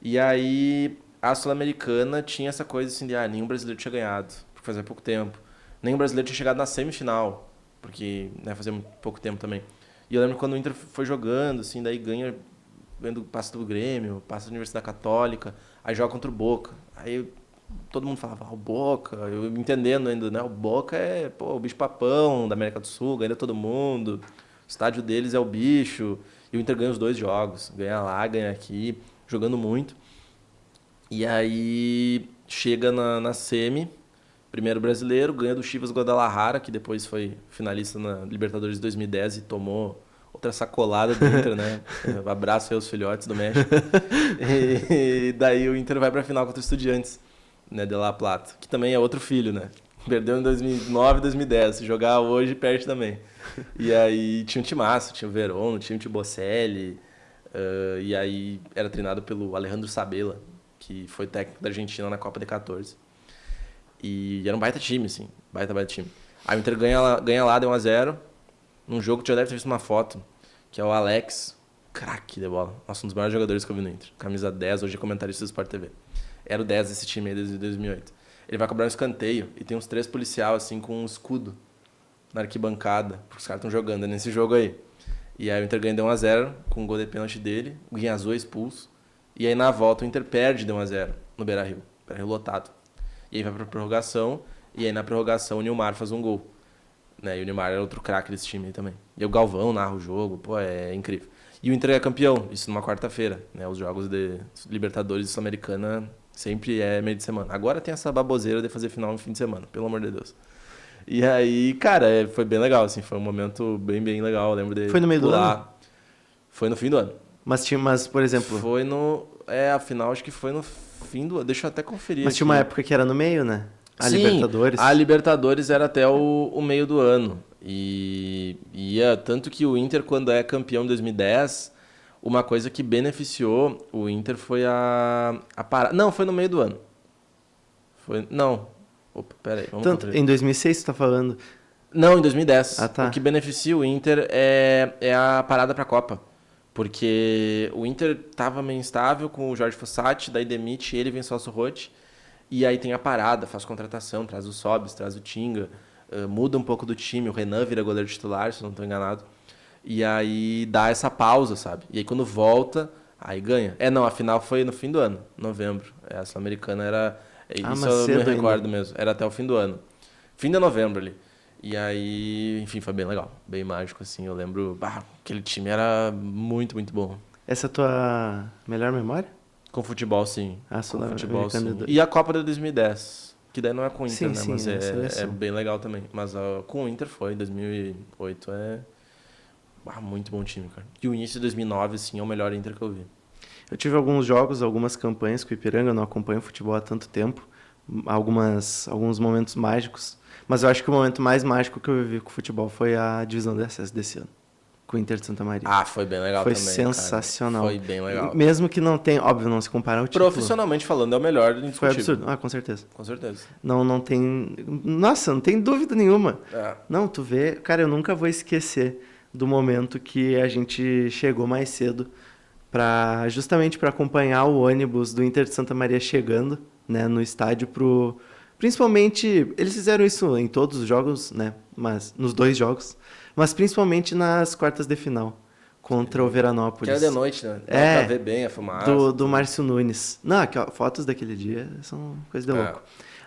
E aí, a Sul-Americana tinha essa coisa assim de nenhum brasileiro tinha ganhado, porque fazia pouco tempo. Nenhum brasileiro tinha chegado na semifinal, porque fazia muito pouco tempo também. E eu lembro quando o Inter foi jogando, assim, daí passa do Grêmio, passa da Universidade Católica, aí joga contra o Boca. Aí todo mundo falava, o Boca, eu entendendo ainda, né? O Boca é, o bicho-papão da América do Sul, ganha todo mundo. O estádio deles é o bicho. E o Inter ganha os 2 jogos, ganha lá, ganha aqui, jogando muito. E aí chega na semi, primeiro brasileiro, ganha do Chivas Guadalajara, que depois foi finalista na Libertadores de 2010 e tomou outra sacolada do Inter, né? Abraço aí aos filhotes do México. E daí o Inter vai pra final contra o Estudiantes, né, de La Plata, que também é outro filho, né? Perdeu em 2009, 2010. Se jogar hoje, perde também. E aí tinha um timaço, tinha o Verón, tinha o Tibocelli. E aí era treinado pelo Alejandro Sabella, que foi técnico da Argentina na Copa de 14. E era um baita time, assim. Baita time. Aí o Inter ganha lá, deu 1-0. Num jogo que tu já deve ter visto uma foto, que é o Alex, craque de bola. Nossa, um dos maiores jogadores que eu vi no Inter. Camisa 10, hoje é comentarista do Sport TV. Era o 10 desse time aí desde 2008. Ele vai cobrar um escanteio e tem uns 3 policiais assim com um escudo na arquibancada, porque os caras estão jogando nesse jogo aí. E aí o Inter ganha de 1-0 com um gol de pênalti dele, o Guinhazul é expulso. E aí na volta o Inter perde de 1-0 no Beira-Rio lotado. E aí vai pra prorrogação, e aí na prorrogação o Nilmar faz um gol. Né? E o Nilmar era outro craque desse time aí também. E o Galvão narra o jogo, pô, é incrível. E o Inter é campeão, isso numa quarta-feira, né? Os jogos de Libertadores e Sul-Americana sempre é meio de semana. Agora tem essa baboseira de fazer final no fim de semana, pelo amor de Deus. E aí, cara, foi bem legal, assim, foi um momento bem legal, eu lembro de Foi no meio do ano? Foi no fim do ano. Mas, por exemplo... Foi no... afinal, acho que foi no fim do ano, deixa eu até conferir Mas aqui. tinha uma época que era no meio, né? A Sim, Libertadores. a Libertadores era até o meio do ano. E tanto que o Inter, quando é campeão em 2010, uma coisa que beneficiou o Inter foi a parada. Não, foi no meio do ano. Não. Opa, peraí, vamos Tanto, em 2006 você tá falando? Não, em 2010. Ah, tá. O que beneficia o Inter é a parada pra Copa. Porque o Inter tava meio instável com o Jorge Fossati, daí demite ele, vem o Celso Roth. E aí tem a parada, faz contratação, traz o Sobis, traz o Tinga, muda um pouco do time, o Renan vira goleiro titular, se eu não estou enganado. E aí dá essa pausa, sabe? E aí quando volta, aí ganha. Não, a final foi no fim do ano, novembro. A Sul-Americana era... Isso eu me recordo mesmo, era até o fim do ano. Fim de novembro ali. E aí, enfim, foi bem legal, bem mágico, assim. Eu lembro, aquele time era muito bom. Essa é a tua melhor memória? Com futebol, sim. Com futebol, sim. E a Copa de 2010, que daí não é com o Inter, sim, né? Mas é bem legal também. Mas com o Inter foi, 2008 muito bom time, cara. E o início de 2009, sim, é o melhor Inter que eu vi. Eu tive alguns jogos, algumas campanhas com o Ipiranga, eu não acompanho futebol há tanto tempo. Alguns momentos mágicos. Mas eu acho que o momento mais mágico que eu vivi com o futebol foi a divisão de acesso desse ano. Com o Inter de Santa Maria. Foi bem legal foi também, sensacional. Cara. Foi bem legal. Mesmo que não tenha, óbvio, não se compara ao título. Profissionalmente falando, é o melhor indiscutível. Foi absurdo. Com certeza. Com certeza. Não tem... Nossa, não tem dúvida nenhuma. É. Não, tu vê... Cara, eu nunca vou esquecer do momento que a gente chegou mais cedo justamente para acompanhar o ônibus do Inter de Santa Maria chegando, né, no estádio principalmente, eles fizeram isso em todos os jogos, né, mas nos 2 jogos, mas principalmente nas quartas de final contra o Veranópolis. Que era de noite, né? Dá pra ver bem a fumaça. Do Márcio Nunes. Não, fotos daquele dia são coisa de louco.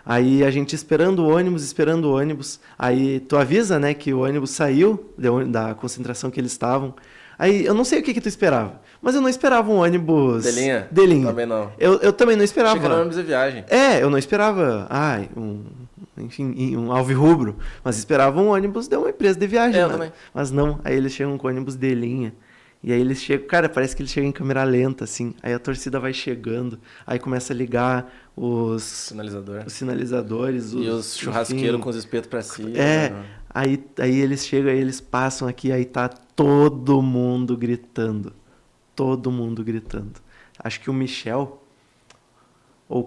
Aí a gente esperando o ônibus, aí tu avisa, né, que o ônibus saiu da concentração que eles estavam. Aí eu não sei o que tu esperava, mas eu não esperava um ônibus... Delinha? Também não. Eu também não esperava. Achei que era um ônibus de viagem. Eu não esperava, um alvirrubro, mas esperava um ônibus de uma empresa de viagem. Eu também. Mas não, aí eles chegam com ônibus de linha. E aí eles chegam, cara, parece que eles chegam em câmera lenta, assim. Aí a torcida vai chegando, aí começa a ligar os sinalizadores. E os churrasqueiros com os espetos pra cima. Aí eles chegam, aí eles passam aqui, aí tá todo mundo gritando. Todo mundo gritando. Acho que o Michel, ou o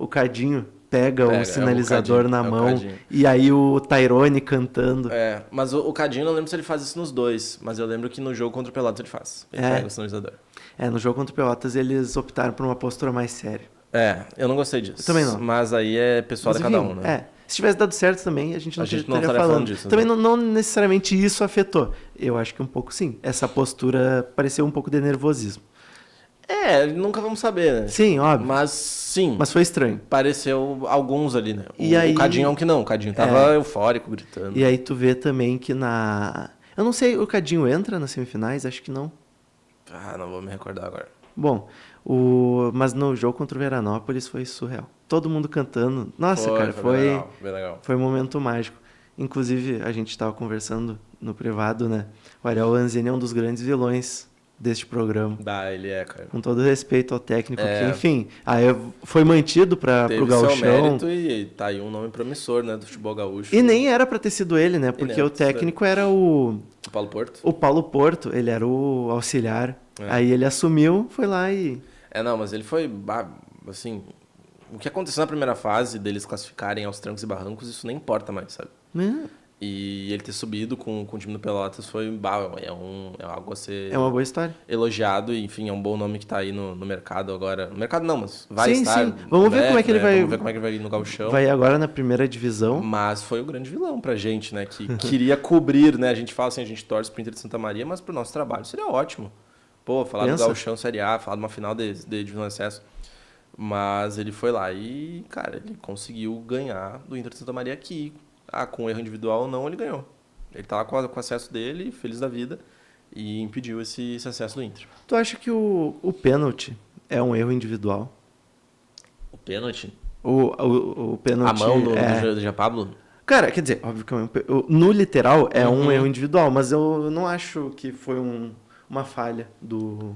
Cadinho pega o sinalizador na mão, e aí o Tyrone cantando. Mas o Cadinho, eu não lembro se ele faz isso nos 2, mas eu lembro que no jogo contra o Pelotas ele faz. Ele pega o sinalizador. No jogo contra o Pelotas eles optaram por uma postura mais séria. Eu não gostei disso. Eu também não. Mas aí é pessoal de cada um, né? Se tivesse dado certo também, a gente não estaria falando disso. Também não necessariamente isso afetou. Eu acho que um pouco sim. Essa postura pareceu um pouco de nervosismo. Nunca vamos saber, né? Sim, óbvio. Mas sim. Mas foi estranho. Pareceu alguns ali, né? O Cadinho que não. O Cadinho tava eufórico, gritando. E aí tu vê também que eu não sei, o Cadinho entra nas semifinais? Acho que não. Não vou me recordar agora. Bom, mas no jogo contra o Veranópolis foi surreal. Todo mundo cantando. Nossa, cara, foi bem legal. Foi um momento mágico. Inclusive, a gente estava conversando no privado, né? O Ariel Lanzini é um dos grandes vilões deste programa. Ele é, cara. Com todo respeito ao técnico, que, enfim, aí foi mantido para Teve o Gauchão. seu mérito e tá aí um nome promissor, né, do futebol gaúcho. E nem era para ter sido ele, né? Porque o técnico era o Paulo Porto. O Paulo Porto, ele era o auxiliar. Aí ele assumiu, foi lá e... Não, mas ele foi, assim... O que aconteceu na primeira fase deles classificarem aos trancos e barrancos, isso nem importa mais, sabe? E ele ter subido com o time do Pelotas foi é algo a ser... É uma boa história. Elogiado e, enfim, é um bom nome que tá aí no mercado agora. No mercado não, mas vai estar. Sim. Vamos ver como é que ele vai... Vamos ver como é que ele vai ir no Gauchão. Vai agora na primeira divisão. Mas foi o grande vilão pra gente, né? Que queria cobrir, né? A gente fala assim, a gente torce pro Inter de Santa Maria, mas pro nosso trabalho seria ótimo. Pô, falar do Gauchão Série A, falar de uma final de divisão de acesso. Mas ele foi lá e, cara, ele conseguiu ganhar do Inter de Santa Maria aqui. Com erro individual ou não, ele ganhou. Ele tá lá com o acesso dele, feliz da vida, e impediu esse acesso do Inter. Tu acha que o pênalti é um erro individual? O pênalti? O pênalti... A mão do Jean Pablo? Cara, quer dizer, óbvio que no literal é um erro individual, mas eu não acho que foi uma falha do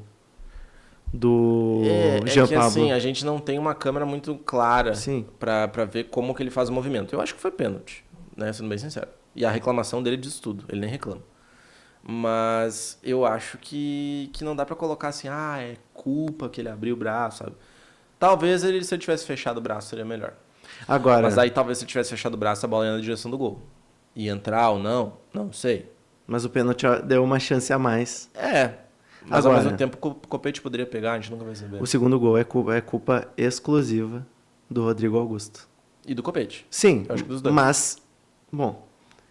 Jean Pablo. Assim, a gente não tem uma câmera muito clara pra ver como que ele faz o movimento. Eu acho que foi pênalti, né, sendo bem sincero. E a reclamação dele diz tudo, ele nem reclama. Mas eu acho que não dá pra colocar assim, é culpa que ele abriu o braço, sabe? Talvez se ele tivesse fechado o braço seria melhor. Agora... Mas aí talvez se ele tivesse fechado o braço, a bola ia na direção do gol. Ia entrar ou não sei. Mas o pênalti deu uma chance a mais. Mas agora, ao mesmo tempo o Copete poderia pegar, a gente nunca vai saber. O segundo gol é culpa exclusiva do Rodrigo Augusto. E do Copete. Sim, eu acho que dos dois. Mas, bom...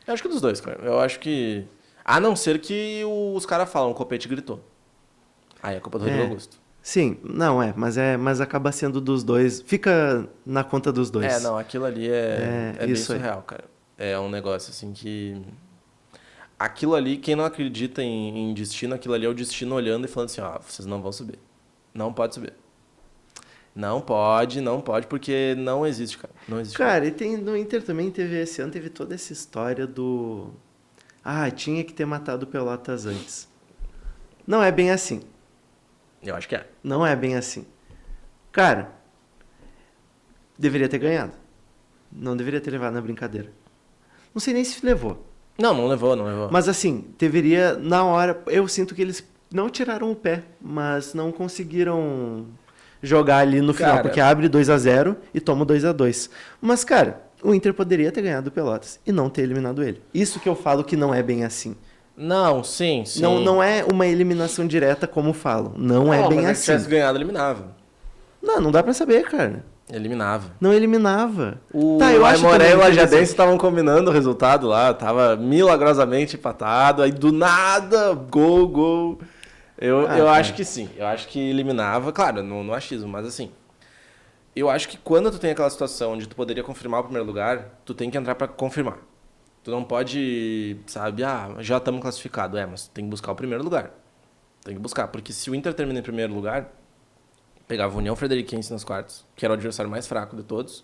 Eu acho que dos dois, cara. Eu acho que... A não ser que os caras falam, o Copete gritou. Aí é culpa do Rodrigo Augusto. Sim, mas acaba sendo dos dois. Fica na conta dos dois. Aquilo ali é bem isso surreal, cara. É um negócio assim que... Aquilo ali, quem não acredita em destino, aquilo ali é o destino olhando e falando assim, vocês não vão subir. Não pode subir. Não pode, porque não existe, cara. Não existe. Cara, e no Inter também esse ano teve toda essa história do... tinha que ter matado o Pelotas antes. Não é bem assim. Eu acho que é. Não é bem assim. Cara, deveria ter ganhado. Não deveria ter levado na brincadeira. Não sei nem se levou. Não levou. Mas assim, deveria, na hora... Eu sinto que eles não tiraram o pé, mas não conseguiram jogar ali no final, porque abre 2-0 e toma 2-2. Mas, cara, o Inter poderia ter ganhado o Pelotas e não ter eliminado ele. Isso que eu falo que não é bem assim. Não, sim. Não é uma eliminação direta como falam. Não é bem assim. Se tivesse ganhado, eliminava. Não dá pra saber, cara. Eliminava. Não eliminava. O Aimoré e o Lajadense estavam combinando o resultado lá. Tava milagrosamente empatado. Aí do nada, gol. Eu acho que sim. Eu acho que eliminava. Claro, no achismo, mas assim... Eu acho que quando tu tem aquela situação onde tu poderia confirmar o primeiro lugar, tu tem que entrar pra confirmar. Tu não pode, sabe, já estamos classificados. Mas tu tem que buscar o primeiro lugar. Tem que buscar, porque se o Inter termina em primeiro lugar, pegava a União Frederiquense nas quartas, que era o adversário mais fraco de todos,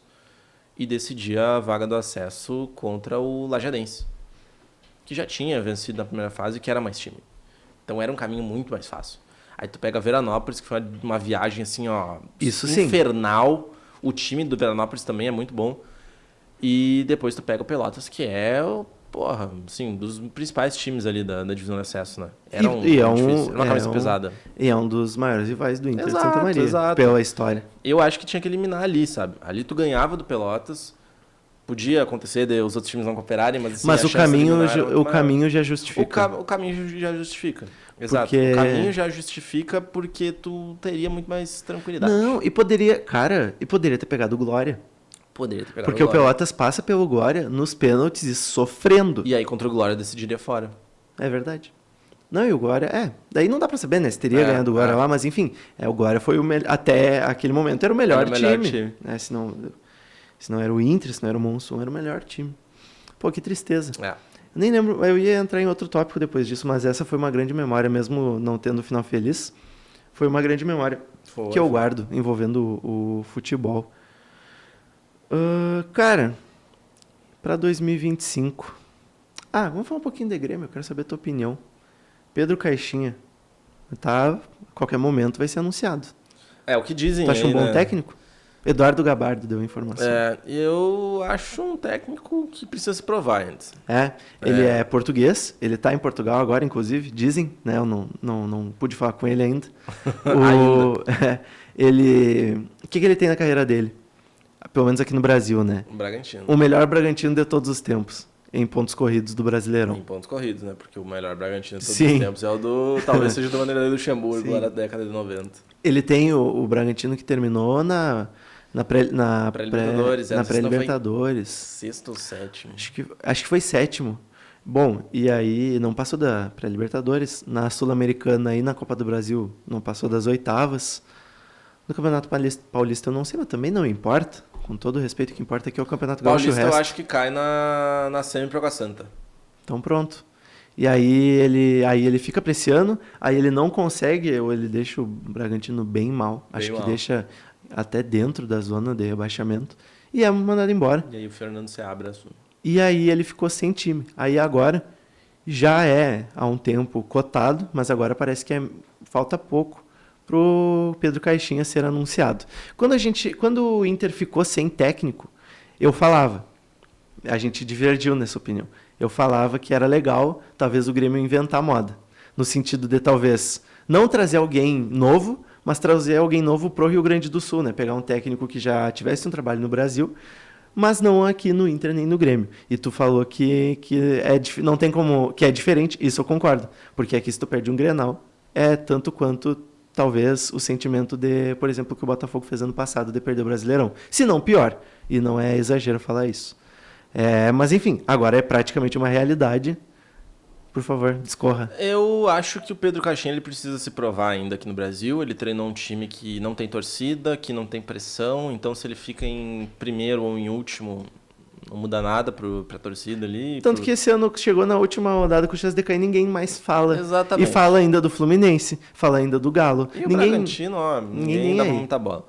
e decidia a vaga do acesso contra o Lajadense, que já tinha vencido na primeira fase e que era mais time. Então era um caminho muito mais fácil. Aí tu pega Veranópolis, que foi uma viagem assim, Isso infernal. Sim. O time do Veranópolis também é muito bom. E depois tu pega o Pelotas, que é assim, dos principais times ali da divisão de acesso, né? Era uma cabeça pesada. E é um dos maiores rivais do Inter de Santa Maria, pela história. Eu acho que tinha que eliminar ali, sabe? Ali tu ganhava do Pelotas. Podia acontecer de os outros times não cooperarem, mas assim, mas o caminho já justifica. O caminho já justifica. Exato. O caminho já justifica porque tu teria muito mais tranquilidade. Não, e poderia ter pegado o Glória. Poderia ter pegado porque o Pelotas passa pelo Glória nos pênaltis e sofrendo. E aí contra o Glória decidiria fora. É verdade. Não, e o Glória, daí não dá pra saber, né? Se teria ganhado o Glória lá, mas enfim, o Glória foi até aquele momento era o melhor time. Né? Se não era o Inter, se não era o Monson, era o melhor time. Pô, que tristeza. Eu nem lembro, eu ia entrar em outro tópico depois disso, mas essa foi uma grande memória, mesmo não tendo final feliz. Foi uma grande memória que eu guardo envolvendo o futebol. Cara, pra 2025... vamos falar um pouquinho de Grêmio, eu quero saber a tua opinião. Pedro Caixinha. Tá, a qualquer momento vai ser anunciado. É o que dizem Tu acha aí, um bom né? técnico? Eduardo Gabardo deu a informação. Eu acho um técnico que precisa se provar antes. Ele é português, ele tá em Portugal agora, inclusive, dizem, né? Eu não pude falar com ele ainda. O que ele tem na carreira dele? Pelo menos aqui no Brasil, né? O Bragantino. O melhor Bragantino de todos os tempos, em pontos corridos do Brasileirão. Em pontos corridos, né? Porque o melhor Bragantino de todos Sim. os tempos é o do... Talvez seja do Vanderlei Luxemburgo, Sim. lá da década de 90. Ele tem o Bragantino que terminou na Pré-Libertadores. pré-Libertadores. Sexto ou sétimo. Acho que foi sétimo. Bom, e aí não passou da pré-Libertadores. Na Sul-Americana e na Copa do Brasil não passou das oitavas. No Campeonato Paulista eu não sei, mas também não importa. Com todo o respeito, o que importa é que é o Campeonato Gaúcho e o Paulista eu resto. acho que cai na semi pro Água Santa. Então pronto. E aí ele fica pra esse ano, aí ele não consegue, ou ele deixa o Bragantino bem mal. Acho que deixa até dentro da zona de rebaixamento. E é mandado embora. E aí o Fernando Seabra assume. E aí ele ficou sem time. Aí agora já é há um tempo cotado, mas agora parece que falta pouco pro Pedro Caixinha ser anunciado. Quando o Inter ficou sem técnico, eu falava, a gente divergiu nessa opinião. Eu falava que era legal, talvez o Grêmio inventar moda, no sentido de talvez não trazer alguém novo, mas trazer alguém novo pro Rio Grande do Sul, né? Pegar um técnico que já tivesse um trabalho no Brasil, mas não aqui no Inter nem no Grêmio. E tu falou que não tem como, que é diferente, isso eu concordo, porque aqui se tu perde um Grenal, é tanto quanto talvez o sentimento de, por exemplo, que o Botafogo fez ano passado de perder o Brasileirão. Se não pior, e não é exagero falar isso. Mas enfim, agora é praticamente uma realidade. Por favor, discorra. Eu acho que o Pedro Caixinha ele precisa se provar ainda aqui no Brasil. Ele treinou um time que não tem torcida, que não tem pressão. Então, se ele fica em primeiro ou em último, não muda nada pra torcida ali. Tanto que esse ano chegou na última rodada com o chance de cair, ninguém mais fala. Exatamente. E fala ainda do Fluminense, fala ainda do Galo. E o Bragantino, ninguém dava muita bola.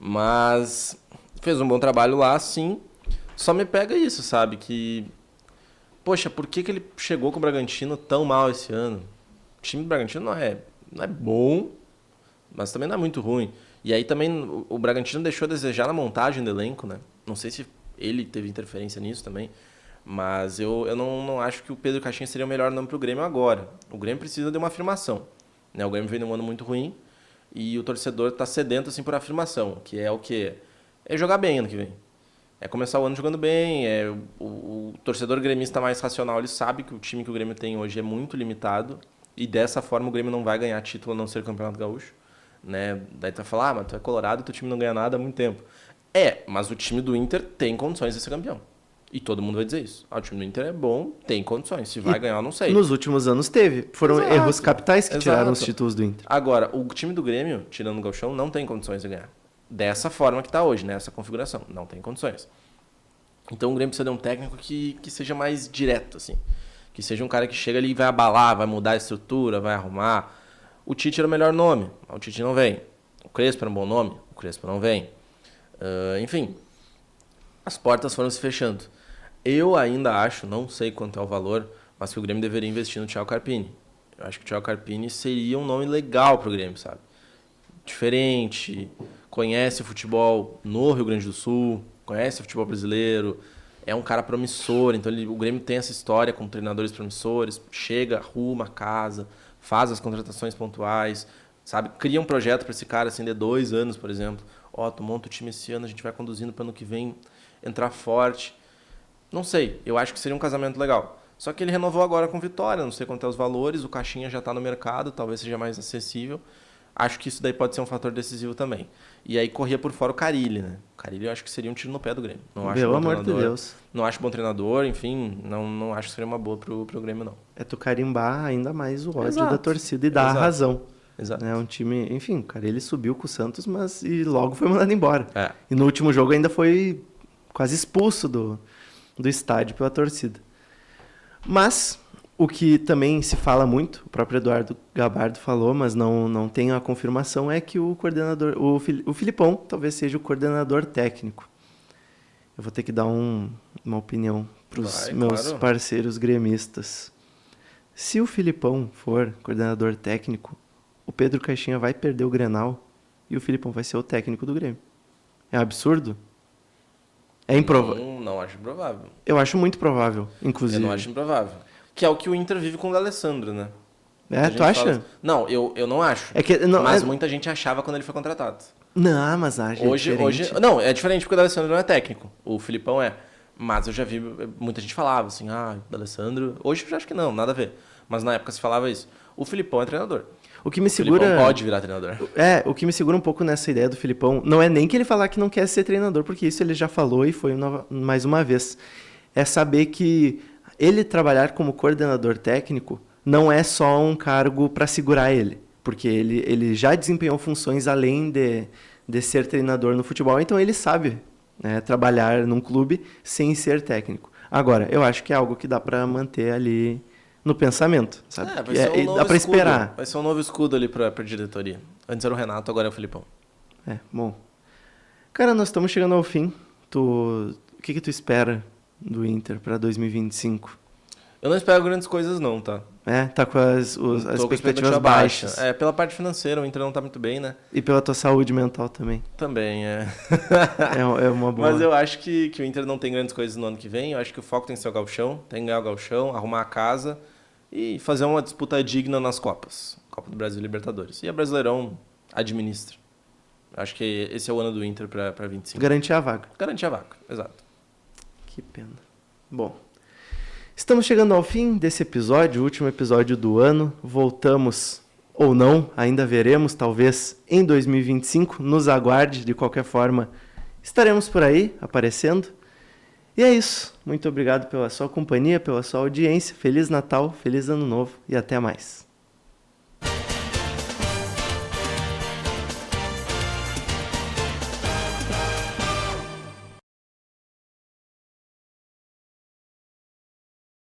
Mas fez um bom trabalho lá, sim. Só me pega isso, sabe? Que... Poxa, por que ele chegou com o Bragantino tão mal esse ano? O time do Bragantino não é bom, mas também não é muito ruim. E aí também o Bragantino deixou a desejar na montagem do elenco, né? Não sei se ele teve interferência nisso também, mas eu não acho que o Pedro Caixinha seria o melhor nome para o Grêmio agora. O Grêmio precisa de uma afirmação, né? O Grêmio vem num ano muito ruim e o torcedor está sedento assim, por afirmação, que é o quê? É jogar bem ano que vem. É começar o ano jogando bem, o torcedor gremista mais racional, ele sabe que o time que o Grêmio tem hoje é muito limitado e dessa forma o Grêmio não vai ganhar título a não ser Campeonato Gaúcho, né? Daí tu vai falar, mas tu é colorado e teu time não ganha nada há muito tempo. Mas o time do Inter tem condições de ser campeão. E todo mundo vai dizer isso. O time do Inter é bom, tem condições. Se vai ganhar, eu não sei. Nos últimos anos teve. Foram erros capitais que tiraram os títulos do Inter. Agora, o time do Grêmio, tirando o Gauchão, não tem condições de ganhar. Dessa forma que está hoje, nessa configuração. Não tem condições. Então o Grêmio precisa de um técnico que seja mais direto, assim. Que seja um cara que chega ali e vai abalar, vai mudar a estrutura, vai arrumar. O Tite era o melhor nome, o Tite não vem. O Crespo era um bom nome, o Crespo não vem. Enfim, as portas foram se fechando. Eu ainda acho, não sei quanto é o valor, mas que o Grêmio deveria investir no Thiago Carpini. Eu acho que o Thiago Carpini seria um nome legal pro Grêmio, sabe? Diferente, conhece o futebol no Rio Grande do Sul, conhece o futebol brasileiro, é um cara promissor, então o Grêmio tem essa história com treinadores promissores, chega, arruma a casa, faz as contratações pontuais, sabe? Cria um projeto para esse cara assim, de 2 anos, por exemplo. Tu monta o time esse ano, a gente vai conduzindo para ano que vem entrar forte. Não sei, eu acho que seria um casamento legal. Só que ele renovou agora com Vitória, não sei quanto é os valores, o Caixinha já está no mercado, talvez seja mais acessível. Acho que isso daí pode ser um fator decisivo também. E aí corria por fora o Carille, né? O Carille eu acho que seria um tiro no pé do Grêmio. Não acho Pelo amor de Deus. Não acho bom treinador, enfim, não acho que seria uma boa pro Grêmio, não. É tu carimbar ainda mais o ódio da torcida e dar a razão. Exato. É um time, enfim, o Carille subiu com o Santos, mas e logo foi mandado embora. É. E no último jogo ainda foi quase expulso do estádio pela torcida. Mas o que também se fala muito, o próprio Eduardo Gabardo falou, mas não tem a confirmação, é que o coordenador, o Filipão, talvez seja o coordenador técnico. Eu vou ter que dar uma opinião para os meus parceiros gremistas. Se o Filipão for coordenador técnico, o Pedro Caixinha vai perder o Grenal e o Filipão vai ser o técnico do Grêmio. É um absurdo? É improvável. Não acho improvável. Eu acho muito provável, inclusive. Eu não acho improvável. Que é o que o Inter vive com o D'Alessandro, né? É, tu acha? Fala... Não, eu não acho. É que, não, mas muita gente achava quando ele foi contratado. Não, mas acho hoje, não, é diferente porque o D'Alessandro não é técnico. O Filipão é. Mas eu já vi, muita gente falava assim, o D'Alessandro... Hoje eu já acho que não, nada a ver. Mas na época se falava isso. O Filipão é treinador. O que me segura... O Filipão pode virar treinador. O que me segura um pouco nessa ideia do Filipão, não é nem que ele falar que não quer ser treinador, porque isso ele já falou e foi mais uma vez. É saber que ele trabalhar como coordenador técnico não é só um cargo para segurar ele, porque ele já desempenhou funções além de ser treinador no futebol, então ele sabe, né, trabalhar num clube sem ser técnico. Agora, eu acho que é algo que dá para manter ali no pensamento, sabe? Vai ser um novo dá para escudo. esperar. Vai ser um novo escudo ali para diretoria. Antes era o Renato, agora é o Filipão. Bom. Cara, nós estamos chegando ao fim. O que tu espera do Inter para 2025? Eu não espero grandes coisas não, tá? Tá com as expectativas baixas. Pela parte financeira, o Inter não tá muito bem, né? E pela tua saúde mental também. Também, é. É uma boa. Mas eu acho que o Inter não tem grandes coisas no ano que vem. Eu acho que o foco tem que ser o gauchão. Tem que ganhar o gauchão, arrumar a casa e fazer uma disputa digna nas Copas. Copa do Brasil e Libertadores. E a Brasileirão administra. Eu acho que esse é o ano do Inter para 25. Garantir a vaga. Garantir a vaga, exato. Que pena. Bom, estamos chegando ao fim desse episódio, o último episódio do ano. Voltamos, ou não, ainda veremos, talvez, em 2025. Nos aguarde, de qualquer forma, estaremos por aí, aparecendo. E é isso. Muito obrigado pela sua companhia, pela sua audiência. Feliz Natal, feliz Ano Novo e até mais.